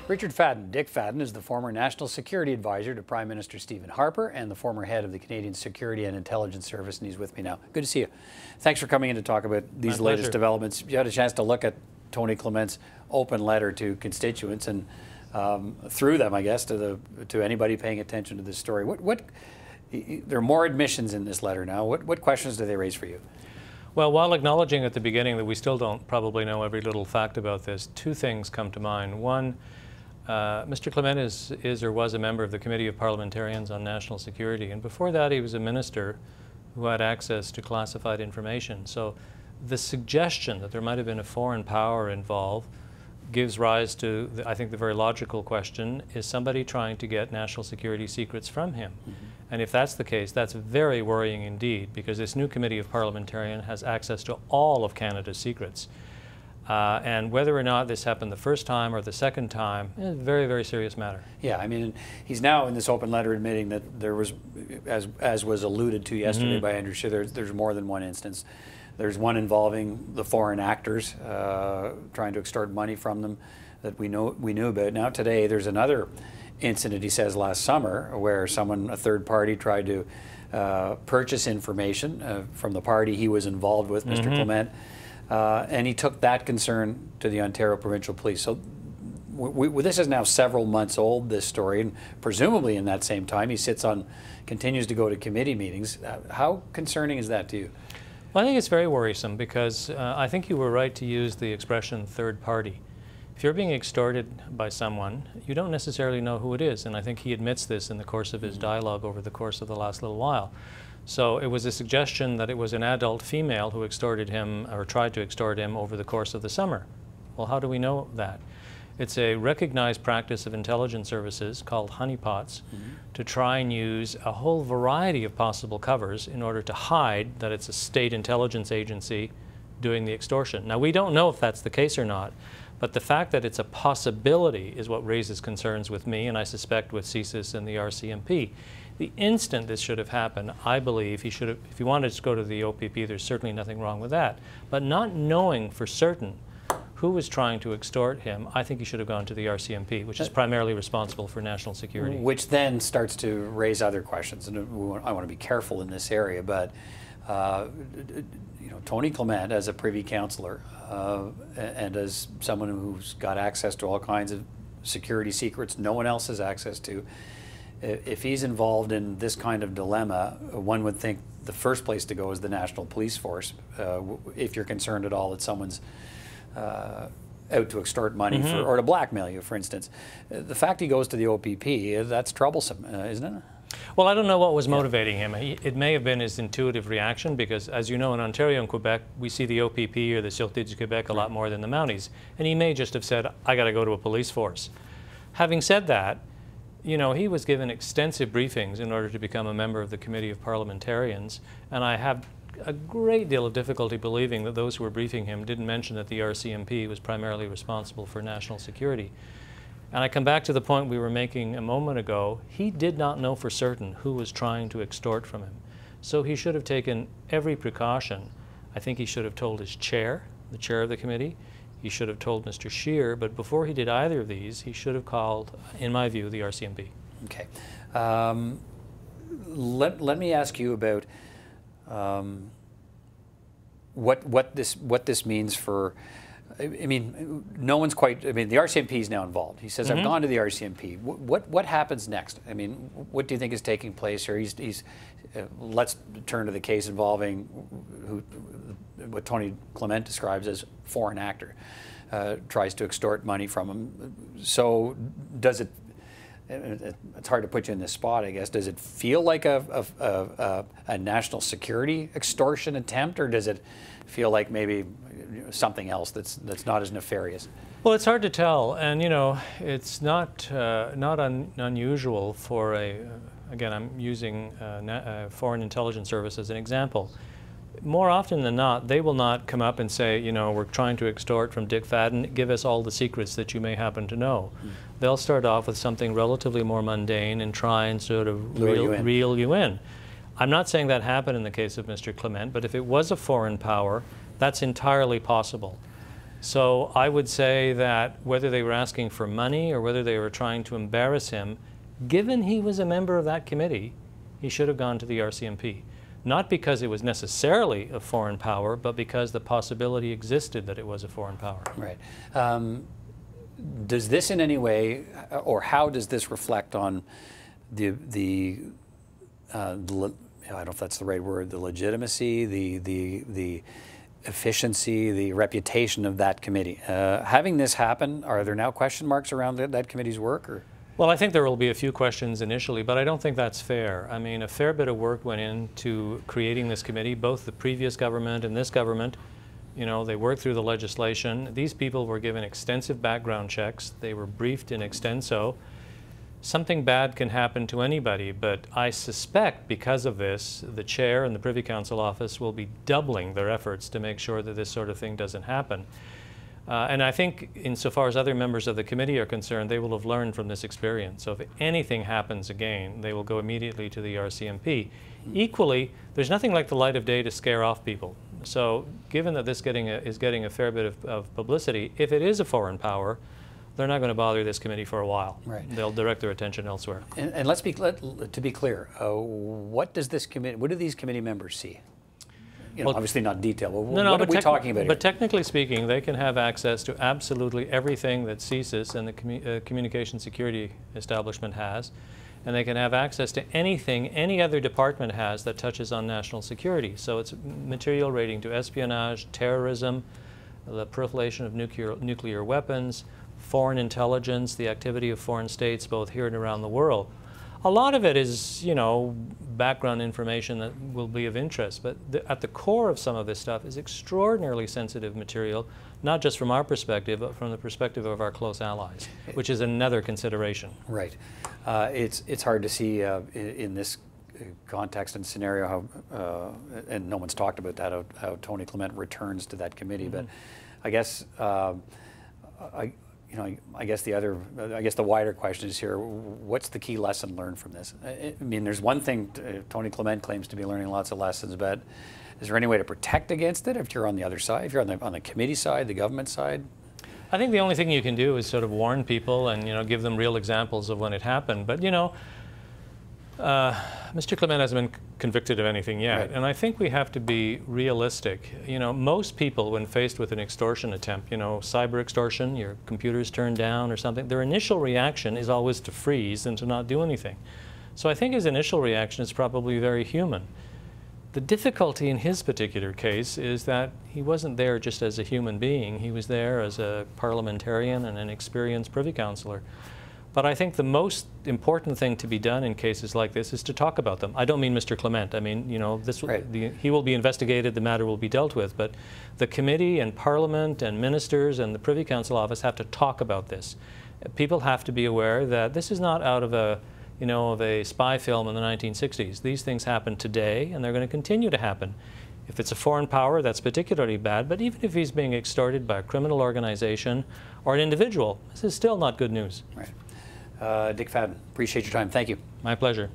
Richard Fadden, Dick Fadden, is the former National Security Advisor to Prime Minister Stephen Harper and the former head of the Canadian Security and Intelligence Service, and he's with me now. Good to see you. Thanks for coming in to talk about these latest developments. You had a chance to look at Tony Clement's open letter to constituents and through them, I guess, to anybody paying attention to this story. There are more admissions in this letter now. What questions do they raise for you? Well, while acknowledging at the beginning that we still don't probably know every little fact about this, two things come to mind. One, Mr. Clement is or was a member of the Committee of Parliamentarians on National Security, and before that he was a minister who had access to classified information. So the suggestion that there might have been a foreign power involved gives rise to, I think, the very logical question, is somebody trying to get national security secrets from him? Mm-hmm. And if that's the case, that's very worrying indeed, because this new Committee of Parliamentarians has access to all of Canada's secrets. And whether or not this happened the first time or the second time is a very, very serious matter. Yeah, I mean, he's now in this open letter admitting that there was, as was alluded to yesterday by Andrew Scheer, there's more than one instance. There's one involving the foreign actors trying to extort money from them that we knew about. Now today there's another incident, he says, last summer where a third party tried to purchase information from the party he was involved with, Mr. Clement, and he took that concern to the Ontario Provincial Police. So this is now several months old, this story, and presumably in that same time he continues to go to committee meetings. How concerning is that to you? Well, I think it's very worrisome because I think you were right to use the expression third party. If you're being extorted by someone, you don't necessarily know who it is, and I think he admits this in the course of his dialogue over the course of the last little while. So it was a suggestion that it was an adult female who extorted him or tried to extort him over the course of the summer. Well, how do we know that? It's a recognized practice of intelligence services called honeypots to try and use a whole variety of possible covers in order to hide that it's a state intelligence agency doing the extortion. Now, we don't know if that's the case or not, but the fact that it's a possibility is what raises concerns with me, and I suspect with CSIS and the RCMP. The instant this should have happened, I believe he should have, if he wanted to go to the OPP, there's certainly nothing wrong with that. But not knowing for certain who was trying to extort him, I think he should have gone to the RCMP, which is primarily responsible for national security. Which then starts to raise other questions, and I want to be careful in this area, but you know, Tony Clement, as a Privy Councillor and as someone who's got access to all kinds of security secrets no one else has access to, if he's involved in this kind of dilemma, one would think the first place to go is the National Police Force, if you're concerned at all that someone's out to extort money or to blackmail you, for instance. The fact he goes to the OPP, that's troublesome, isn't it? Well, I don't know what was motivating him. It may have been his intuitive reaction because, as you know, in Ontario and Quebec, we see the OPP or the Sûreté du Québec a lot more than the Mounties. And he may just have said, I got to go to a police force. Having said that, you know, he was given extensive briefings in order to become a member of the Committee of Parliamentarians, and I have a great deal of difficulty believing that those who were briefing him didn't mention that the RCMP was primarily responsible for national security. And I come back to the point we were making a moment ago. He did not know for certain who was trying to extort from him. So he should have taken every precaution. I think he should have told his chair, the chair of the committee. He should have told Mr. Scheer, but before he did either of these, he should have called, in my view, the RCMP. Okay. Let me ask you about what this means for. I mean, no one's quite. I mean, the RCMP is now involved. He says, "I've gone to the RCMP." What happens next? I mean, what do you think is taking place here? Let's turn to the case involving what Tony Clement describes as foreign actor, tries to extort money from him. So, does it? It's hard to put you in this spot, I guess. Does it feel like a national security extortion attempt, or does it feel like maybe something else that's not as nefarious? Well, it's hard to tell, and you know, it's not unusual for again, I'm using foreign intelligence service as an example. More often than not, they will not come up and say, you know, we're trying to extort from Dick Fadden, give us all the secrets that you may happen to know. They'll start off with something relatively more mundane and try and sort of reel you in. I'm not saying that happened in the case of Mr. Clement, but if it was a foreign power, that's entirely possible. So I would say that whether they were asking for money or whether they were trying to embarrass him, given he was a member of that committee, he should have gone to the RCMP. Not because it was necessarily a foreign power, but because the possibility existed that it was a foreign power. Right. Does this in any way, or how does this reflect on I don't know if that's the right word, the legitimacy, the efficiency, the reputation of that committee? Having this happen, are there now question marks around that committee's work? Or? Well, I think there will be a few questions initially, but I don't think that's fair. I mean, a fair bit of work went into creating this committee, both the previous government and this government. You know, they worked through the legislation. These people were given extensive background checks. They were briefed in extenso. Something bad can happen to anybody, but I suspect because of this, the chair and the Privy Council office will be doubling their efforts to make sure that this sort of thing doesn't happen. And I think insofar as other members of the committee are concerned, they will have learned from this experience. So if anything happens again, they will go immediately to the RCMP. Equally, there's nothing like the light of day to scare off people. So given that this is getting a fair bit of publicity, if it is a foreign power, they're not going to bother this committee for a while. Right. They'll direct their attention elsewhere. And to be clear, what do these committee members see? You know, well, obviously not detail, but what are we talking about here? But technically speaking, they can have access to absolutely everything that CSIS and the Communication Security Establishment has, and they can have access to anything any other department has that touches on national security. So it's material relating to espionage, terrorism, the proliferation of nuclear weapons, foreign intelligence, the activity of foreign states both here and around the world. A lot of it is, you know, background information that will be of interest, but at the core of some of this stuff is extraordinarily sensitive material, not just from our perspective, but from the perspective of our close allies, which is another consideration. Right. It's hard to see in this context and scenario how, and no one's talked about that, how Tony Clement returns to that committee, but I guess I guess the wider question is here, what's the key lesson learned from this? I mean, there's one thing, Tony Clement claims to be learning lots of lessons, but is there any way to protect against it if you're on the other side, if you're on the committee side, the government side? I think the only thing you can do is sort of warn people and, you know, give them real examples of when it happened. But, you know, Mr. Clement hasn't been convicted of anything yet, right. And I think we have to be realistic. You know, most people, when faced with an extortion attempt, you know, cyber extortion, your computer's turned down or something, their initial reaction is always to freeze and to not do anything. So I think his initial reaction is probably very human. The difficulty in his particular case is that he wasn't there just as a human being. He was there as a parliamentarian and an experienced Privy Councillor. But I think the most important thing to be done in cases like this is to talk about them. I don't mean Mr. Clement. I mean, you know, he will be investigated, the matter will be dealt with. But the committee and Parliament and ministers and the Privy Council office have to talk about this. People have to be aware that this is not out of a, you know, of a spy film in the 1960s. These things happen today, and they're going to continue to happen. If it's a foreign power, that's particularly bad. But even if he's being extorted by a criminal organization or an individual, this is still not good news. Right. Dick Fadden, appreciate your time. Thank you. My pleasure.